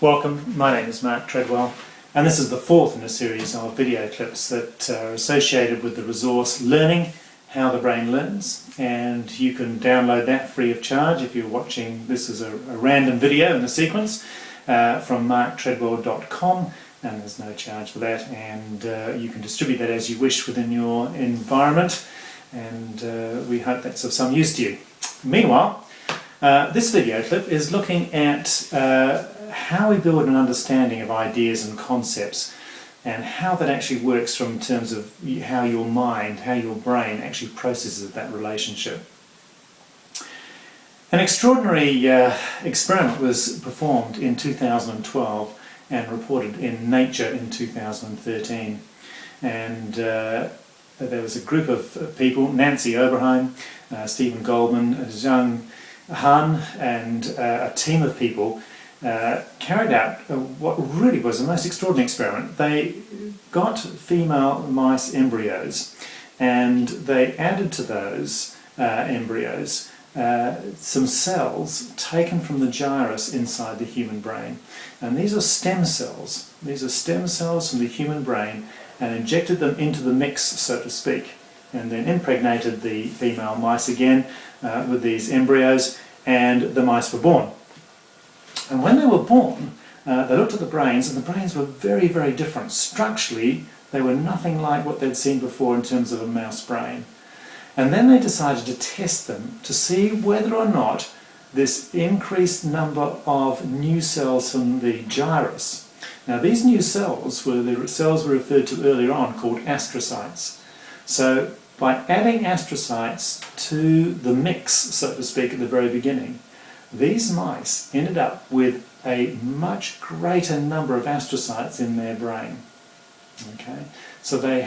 Welcome, my name is Mark Treadwell, and this is the fourth in a series of video clips that are associated with the resource Learning How the Brain Learns, and you can download that free of charge if you're watching this as a random video in the sequence from marktreadwell.com, and there's no charge for that, and you can distribute that as you wish within your environment, and we hope that's of some use to you. Meanwhile, this video clip is looking at how we build an understanding of ideas and concepts and how that actually works from terms of how your mind, how your brain actually processes that relationship. An extraordinary experiment was performed in 2012 and reported in Nature in 2013. And there was a group of people, Nancy Oberheim, Stephen Goldman, Zhang Han, and a team of people carried out what really was the most extraordinary experiment. They got female mice embryos and they added to those embryos some cells taken from the gyrus inside the human brain. And these are stem cells. These are stem cells from the human brain, and injected them into the mix, so to speak, and then impregnated the female mice again with these embryos, and the mice were born. And when they were born, they looked at the brains, and the brains were very, very different. Structurally, they were nothing like what they'd seen before in terms of a mouse brain. And then they decided to test them to see whether or not this increased number of new cells from the gyrus. Now, these new cells were the cells we referred to earlier on called astrocytes. So, by adding astrocytes to the mix, so to speak, at the very beginning, these mice ended up with a much greater number of astrocytes in their brain. Okay, so they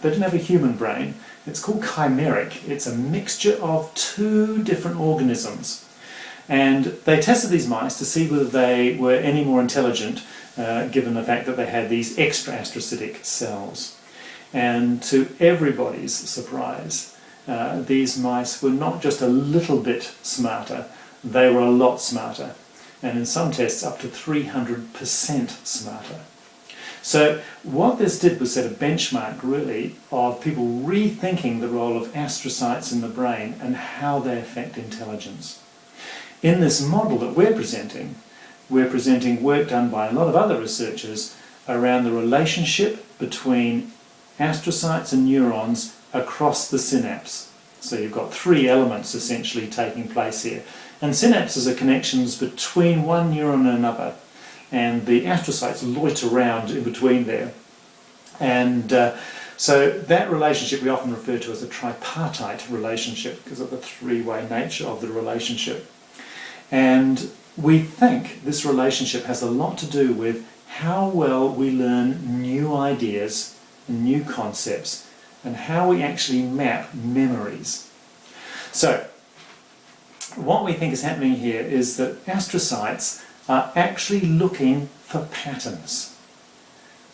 didn't have a human brain. It's called chimeric. It's a mixture of two different organisms. And they tested these mice to see whether they were any more intelligent, given the fact that they had these extra astrocytic cells. And to everybody's surprise, these mice were not just a little bit smarter, they were a lot smarter, and in some tests up to 300% smarter. So what this did was set a benchmark really of people rethinking the role of astrocytes in the brain and how they affect intelligence. In this model that we're presenting work done by a lot of other researchers around the relationship between astrocytes and neurons across the synapse. So you've got three elements essentially taking place here. And synapses are connections between one neuron and another, and the astrocytes loiter around in between there. And so that relationship we often refer to as a tripartite relationship because of the three-way nature of the relationship. And we think this relationship has a lot to do with how well we learn new ideas and new concepts and how we actually map memories. So what we think is happening here is that astrocytes are actually looking for patterns.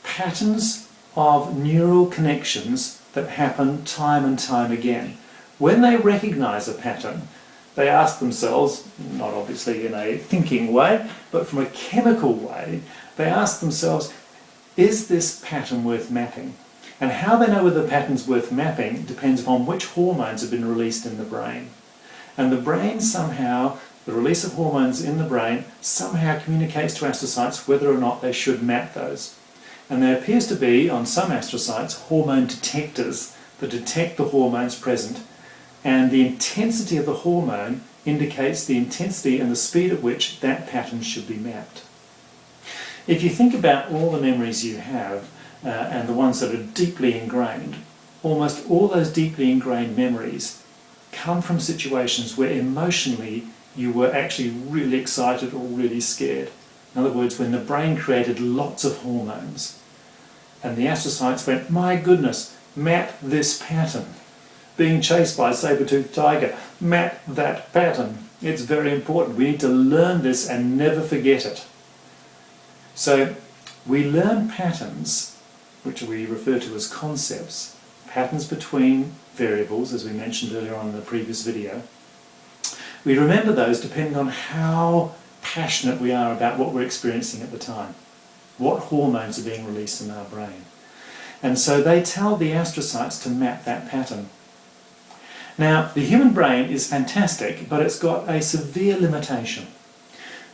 Patterns of neural connections that happen time and time again. When they recognize a pattern, they ask themselves, not obviously in a thinking way, but from a chemical way, they ask themselves, is this pattern worth mapping? And how they know whether the pattern's worth mapping depends upon which hormones have been released in the brain. And the brain somehow, the release of hormones in the brain somehow communicates to astrocytes whether or not they should map those. And there appears to be, on some astrocytes, hormone detectors that detect the hormones present, and the intensity of the hormone indicates the intensity and the speed at which that pattern should be mapped. If you think about all the memories you have, and the ones that are deeply ingrained, almost all those deeply ingrained memories come from situations where emotionally you were actually really excited or really scared. In other words, when the brain created lots of hormones and the astrocytes went, my goodness, map this pattern. Being chased by a saber-toothed tiger, map that pattern. It's very important. We need to learn this and never forget it. So we learn patterns, which we refer to as concepts, patterns between variables, as we mentioned earlier on in the previous video. We remember those depending on how passionate we are about what we're experiencing at the time, what hormones are being released in our brain. And so they tell the astrocytes to map that pattern. Now, the human brain is fantastic, but it's got a severe limitation.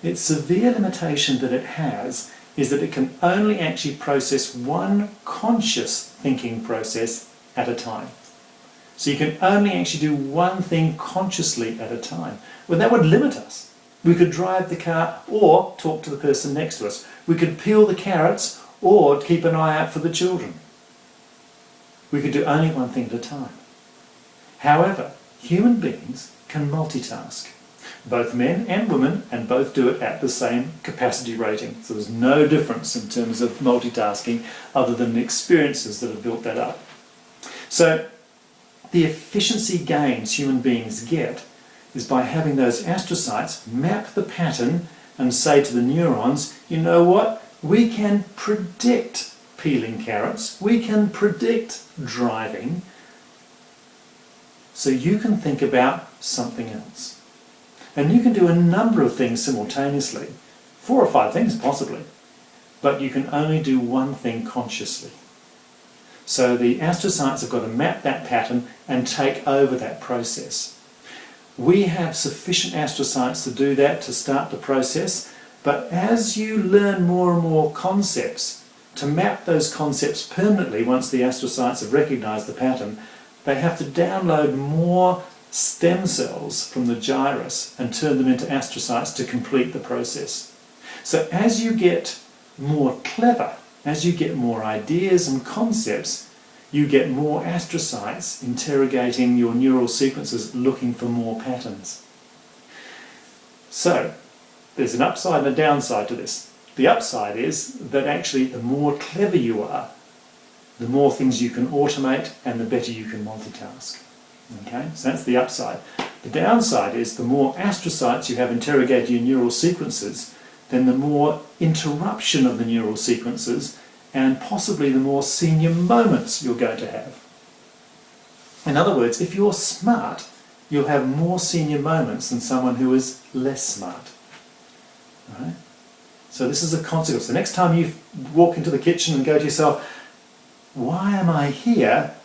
Its severe limitation that it has is that it can only actually process one conscious thinking process at a time. So you can only actually do one thing consciously at a time. Well, that would limit us. We could drive the car or talk to the person next to us. We could peel the carrots or keep an eye out for the children. We could do only one thing at a time. However, human beings can multitask. Both men and women, and both do it at the same capacity rating. So there's no difference in terms of multitasking other than the experiences that have built that up. So the efficiency gains human beings get is by having those astrocytes map the pattern and say to the neurons, you know what, we can predict peeling carrots, we can predict driving, so you can think about something else. And you can do a number of things simultaneously, 4 or 5 things possibly, but you can only do one thing consciously. So the astrocytes have got to map that pattern and take over that process. We have sufficient astrocytes to do that, to start the process, but as you learn more and more concepts, to map those concepts permanently once the astrocytes have recognised the pattern, they have to download more stem cells from the gyrus and turn them into astrocytes to complete the process. So as you get more clever, as you get more ideas and concepts, you get more astrocytes interrogating your neural sequences, looking for more patterns. So there's an upside and a downside to this. The upside is that actually the more clever you are, the more things you can automate and the better you can multitask. Okay, so that's the upside. The downside is the more astrocytes you have interrogating your neural sequences, then the more interruption of the neural sequences and possibly the more senior moments you're going to have. In other words, if you're smart, you'll have more senior moments than someone who is less smart. Right? So this is a consequence. The next time you walk into the kitchen and go to yourself, why am I here?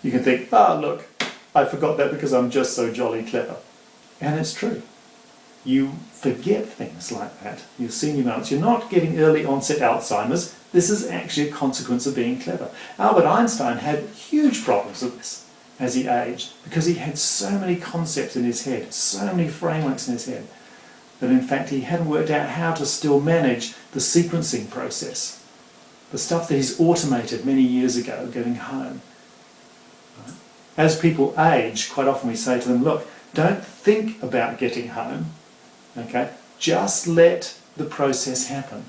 You can think, oh look, I forgot that because I'm just so jolly clever. And it's true. You forget things like that. Your senior moments. You're not getting early onset Alzheimer's. This is actually a consequence of being clever. Albert Einstein had huge problems with this as he aged because he had so many concepts in his head, so many frameworks in his head, that in fact he hadn't worked out how to still manage the sequencing process. The stuff that he's automated many years ago, getting home. Right? As people age, quite often we say to them, look, don't think about getting home, okay? Just let the process happen.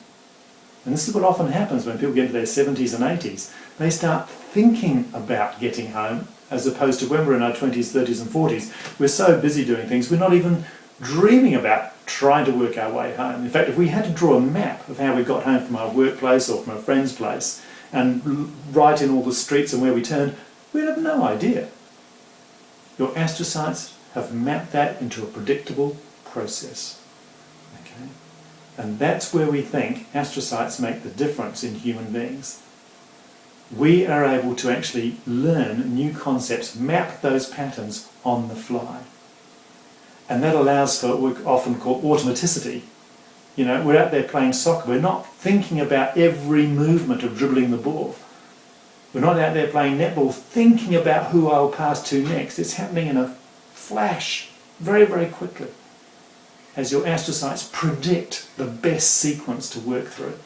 And this is what often happens when people get into their 70s and 80s. They start thinking about getting home, as opposed to when we're in our 20s, 30s and 40s. We're so busy doing things, we're not even dreaming about trying to work our way home. In fact, if we had to draw a map of how we got home from our workplace or from a friend's place and write in all the streets and where we turned, we'd have no idea. Your astrocytes have mapped that into a predictable process. Okay? And that's where we think astrocytes make the difference in human beings. We are able to actually learn new concepts, map those patterns on the fly. And that allows for what we often call automaticity. You know, we're out there playing soccer. We're not thinking about every movement of dribbling the ball. We're not out there playing netball thinking about who I'll pass to next. It's happening in a flash, very, very quickly, as your astrocytes predict the best sequence to work through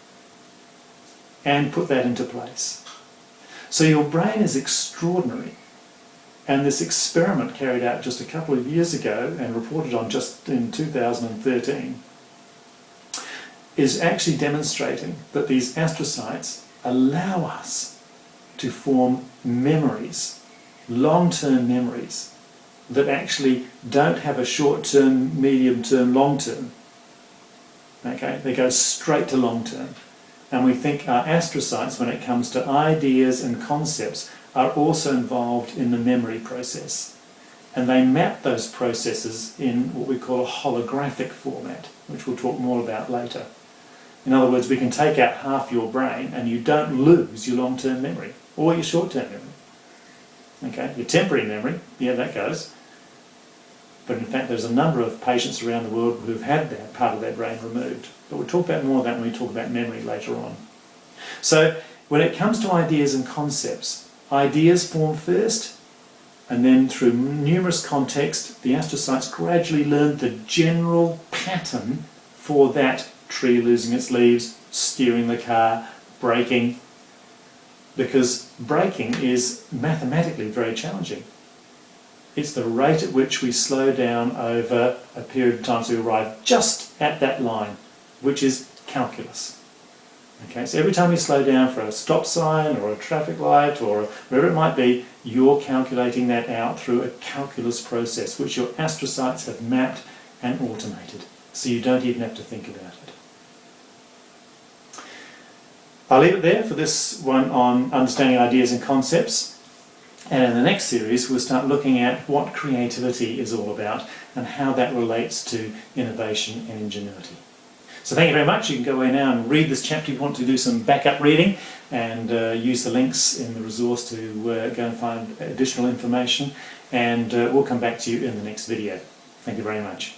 and put that into place. So your brain is extraordinary. And this experiment carried out just a couple of years ago and reported on just in 2013 is actually demonstrating that these astrocytes allow us to form memories, long-term memories, that actually don't have a short-term, medium-term, long-term. Okay? They go straight to long-term. And we think our astrocytes, when it comes to ideas and concepts, are also involved in the memory process. and they map those processes in what we call a holographic format, which we'll talk more about later. In other words, we can take out half your brain and you don't lose your long-term memory or your short-term memory. Okay, your temporary memory, yeah, that goes. But in fact, there's a number of patients around the world who've had that part of their brain removed. But we'll talk about more of that when we talk about memory later on. So when it comes to ideas and concepts, ideas form first, and then through numerous contexts, the astrocytes gradually learn the general pattern for that tree losing its leaves, steering the car, braking, because braking is mathematically very challenging. It's the rate at which we slow down over a period of time so we arrive just at that line, which is calculus. Okay, so every time you slow down for a stop sign or a traffic light or wherever it might be, you're calculating that out through a calculus process, which your astrocytes have mapped and automated, so you don't even have to think about it. I'll leave it there for this one on understanding ideas and concepts, and in the next series we'll start looking at what creativity is all about and how that relates to innovation and ingenuity. So thank you very much. You can go away now and read this chapter if you want to do some backup reading, and use the links in the resource to go and find additional information, and we'll come back to you in the next video. Thank you very much.